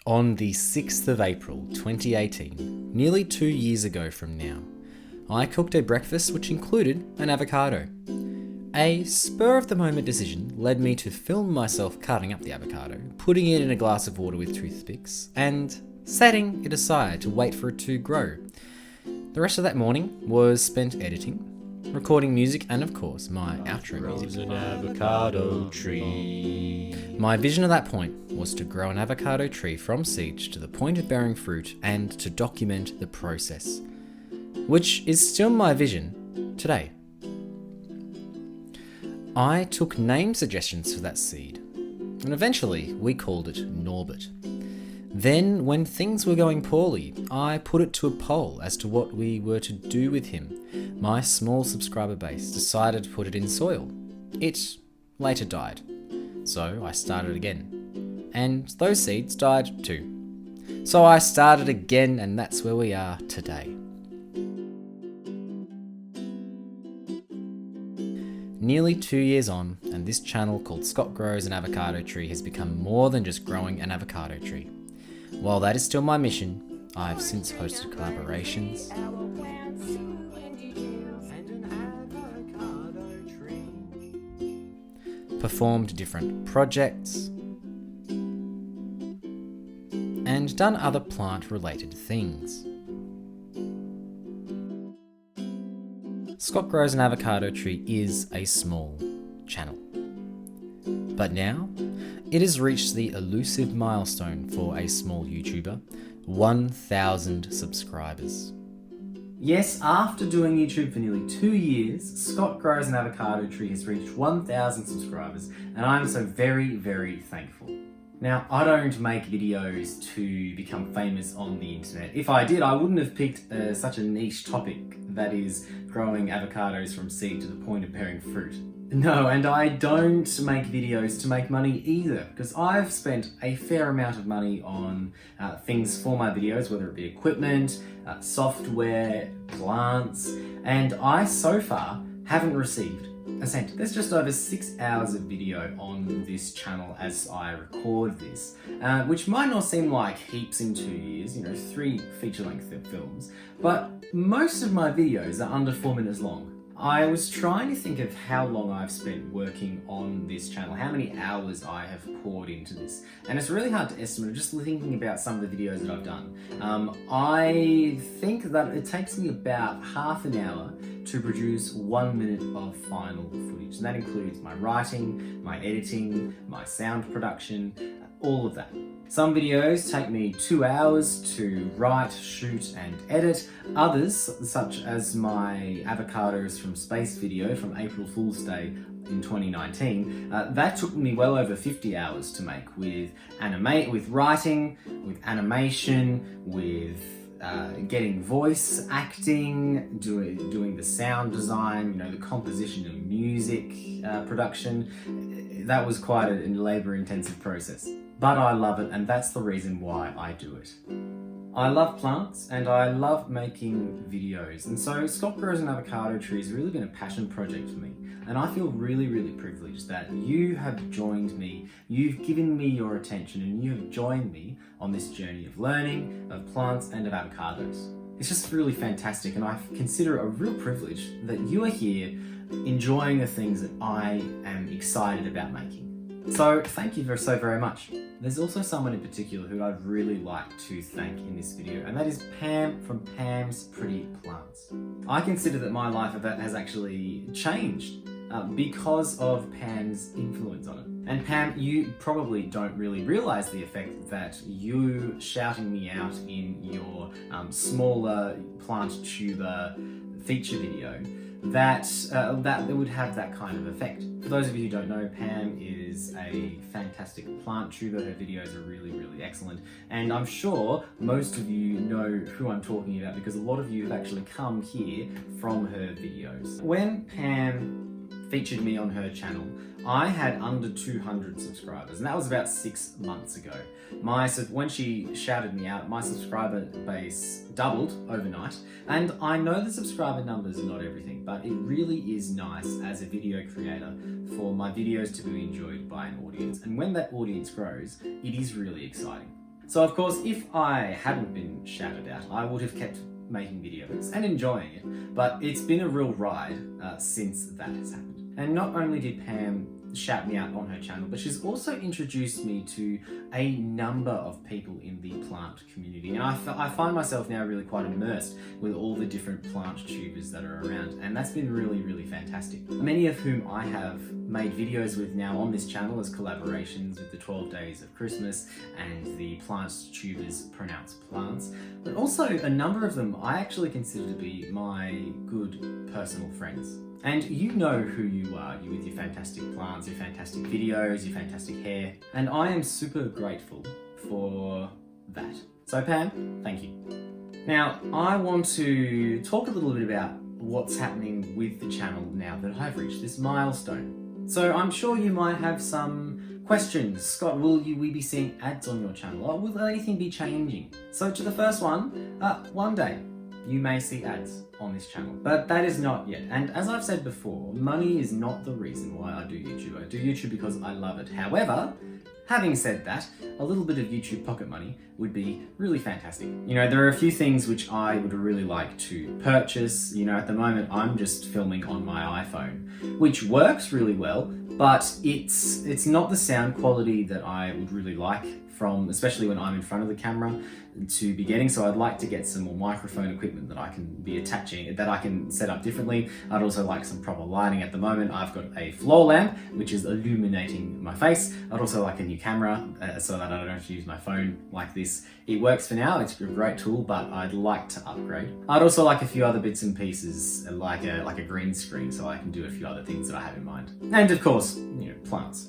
On the 6th of April 2018, nearly 2 years ago from now, I cooked a breakfast which included an avocado. A spur-of-the-moment decision led me to film myself cutting up the avocado, putting it in a glass of water with toothpicks, and setting it aside to wait for it to grow. The rest of that morning was spent editing, recording music, and of course, my outro music. An avocado tree. My vision at that point was to grow an avocado tree from seeds to the point of bearing fruit and to document the process, which is still my vision today. I took name suggestions for that seed, and eventually we called it Norbert. Then, when things were going poorly, I put it to a poll as to what we were to do with him. My small subscriber base decided to put it in soil. It later died, so I started again. And those seeds died too. So I started again, and that's where we are today. Nearly 2 years on, and this channel called Scott Grows an Avocado Tree has become more than just growing an avocado tree. While that is still my mission, I've since hosted collaborations, performed different projects, and done other plant-related things. Scott Grows an Avocado Tree is a small channel. But now, it has reached the elusive milestone for a small YouTuber, 1,000 subscribers. Yes, after doing YouTube for nearly 2 years, Scott Grows an Avocado Tree has reached 1,000 subscribers, and I'm so very, very thankful. Now, I don't make videos to become famous on the internet. If I did, I wouldn't have picked such a niche topic, that is, growing avocados from seed to the point of bearing fruit. No, and I don't make videos to make money either, because I've spent a fair amount of money on things for my videos, whether it be equipment, software, plants, and I so far haven't received a cent. There's just over 6 hours of video on this channel as I record this, which might not seem like heaps in 2 years, 3 feature-length films, but most of my videos are under 4 minutes long. I was trying to think of how long I've spent working on this channel, how many hours I have poured into this, and it's really hard to estimate just thinking about some of the videos that I've done. I think that it takes me about half an hour to produce 1 minute of final footage, and that includes my writing, my editing, my sound production, all of that. Some videos take me 2 hours to write, shoot, and edit. Others, such as my Avocados from Space video from April Fool's Day in 2019, that took me well over 50 hours to make with writing, with animation, with getting voice acting, doing the sound design, the composition of music production. That was quite a labor-intensive process. But I love it, and that's the reason why I do it. I love plants, and I love making videos, and so Scott Grows an Avocado Tree has really been a passion project for me, and I feel really, really privileged that you have joined me, you've given me your attention, and you have joined me on this journey of learning, of plants, and of avocados. It's just really fantastic, and I consider it a real privilege that you are here enjoying the things that I am excited about making. So thank you so very much. There's also someone in particular who I'd really like to thank in this video, and that is Pam from Pam's Pretty Plants. I consider that my life has actually changed because of Pam's influence on it. And Pam, you probably don't really realize the effect that you shouting me out in your smaller plant tuber feature video that would have that kind of effect. For those of you who don't know, Pam is a fantastic plant tuber. Her videos are really, really excellent. And I'm sure most of you know who I'm talking about because a lot of you have actually come here from her videos. When Pam featured me on her channel, I had under 200 subscribers, and that was about 6 months ago. When she shouted me out, my subscriber base doubled overnight, and I know the subscriber numbers are not everything, but it really is nice as a video creator for my videos to be enjoyed by an audience, and when that audience grows, it is really exciting. So of course, if I hadn't been shouted out, I would have kept making videos and enjoying it, but it's been a real ride since that has happened. And not only did Pam shout me out on her channel, but she's also introduced me to a number of people in the plant community, and I find myself now really quite immersed with all the different plant tubers that are around, and that's been really fantastic. Many of whom I have made videos with now on this channel as collaborations with the 12 Days of Christmas and the Plant Tubers Pronounce Plants, but also a number of them I actually consider to be my good personal friends. And you know who you are, you with your fantastic plants, your fantastic videos, your fantastic hair, and I am super grateful for that. So Pam, thank you. Now, I want to talk a little bit about what's happening with the channel now that I've reached this milestone. So I'm sure you might have some questions. Scott, will we be seeing ads on your channel? Or will anything be changing? So to the first one day, you may see ads on this channel, but that is not yet. And as I've said before, money is not the reason why I do YouTube. I do YouTube because I love it. However, having said that, a little bit of YouTube pocket money would be really fantastic. You know, there are a few things which I would really like to purchase. You know, at the moment, I'm just filming on my iPhone, which works really well, but it's not the sound quality that I would really like from, especially when I'm in front of the camera, to be getting. So I'd like to get some more microphone equipment that I can be attaching, that I can set up differently. I'd also like some proper lighting. At the moment, I've got a floor lamp, which is illuminating my face. I'd also like a new camera so that I don't have to use my phone like this. It works for now, it's a great tool, but I'd like to upgrade. I'd also like a few other bits and pieces, like a green screen, so I can do a few other things that I have in mind. And of course, you know, plants.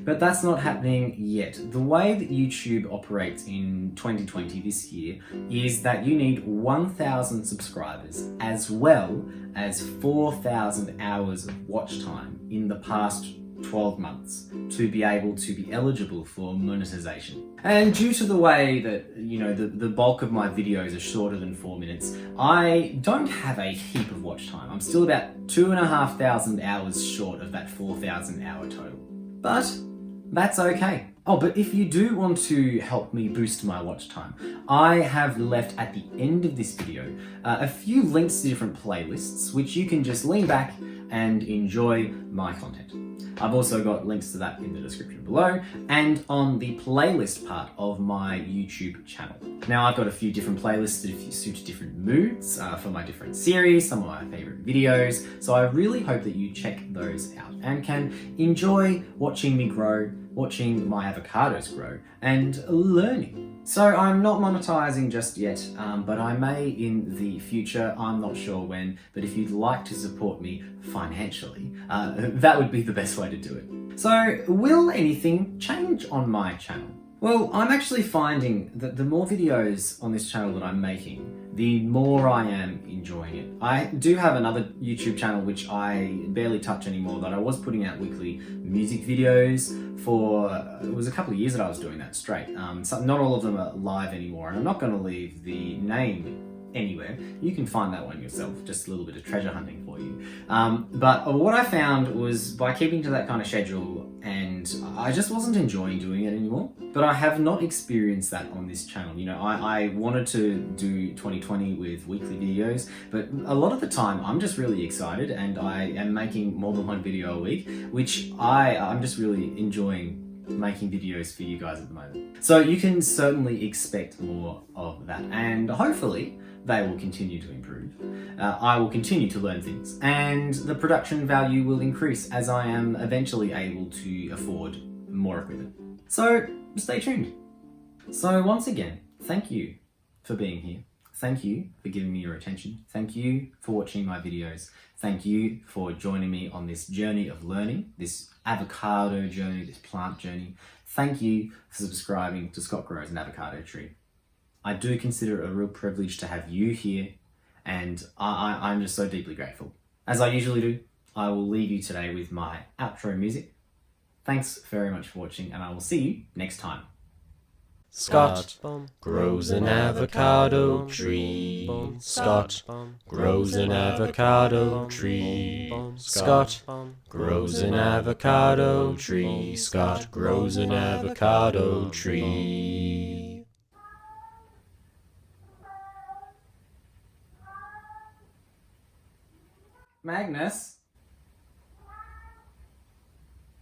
But that's not happening yet. The way that YouTube operates in 2020 this year is that you need 1,000 subscribers as well as 4,000 hours of watch time in the past 12 months to be able to be eligible for monetization. And due to the way that, you know, the bulk of my videos are shorter than 4 minutes, I don't have a heap of watch time. I'm still about 2,500 hours short of that 4,000 hour total. But that's okay. Oh, but if you do want to help me boost my watch time, I have left at the end of this video a few links to different playlists, which you can just lean back and enjoy my content. I've also got links to that in the description below and on the playlist part of my YouTube channel. Now, I've got a few different playlists that suit different moods for my different series, some of my favorite videos. So I really hope that you check those out and can enjoy watching me grow, watching my avocados grow, and learning. So I'm not monetizing just yet, but I may in the future. I'm not sure when, but if you'd like to support me financially, that would be the best way to do it. So will anything change on my channel? Well, I'm actually finding that the more videos on this channel that I'm making, the more I am enjoying it. I do have another YouTube channel which I barely touch anymore, that I was putting out weekly music videos for, it was a couple of years that I was doing that straight. So not all of them are live anymore, and I'm not going to leave the name anywhere. You can find that one yourself, just a little bit of treasure hunting for you. But what I found was by keeping to that kind of schedule, and I just wasn't enjoying doing it anymore. But I have not experienced that on this channel. You know, I wanted to do 2020 with weekly videos, but a lot of the time I'm just really excited and I am making more than one video a week, which I'm just really enjoying making videos for you guys at the moment. So you can certainly expect more of that, and hopefully they will continue to improve. I will continue to learn things, and the production value will increase as I am eventually able to afford more equipment. So stay tuned. So once again, thank you for being here. Thank you for giving me your attention. Thank you for watching my videos. Thank you for joining me on this journey of learning, this avocado journey, this plant journey. Thank you for subscribing to Scott Grows an Avocado Tree. I do consider it a real privilege to have you here, and I'm just so deeply grateful. As I usually do, I will leave you today with my outro music. Thanks very much for watching, and I will see you next time. Scott grows an avocado tree. Scott grows an avocado tree. Scott grows an avocado tree. Scott grows an avocado tree. Magnus?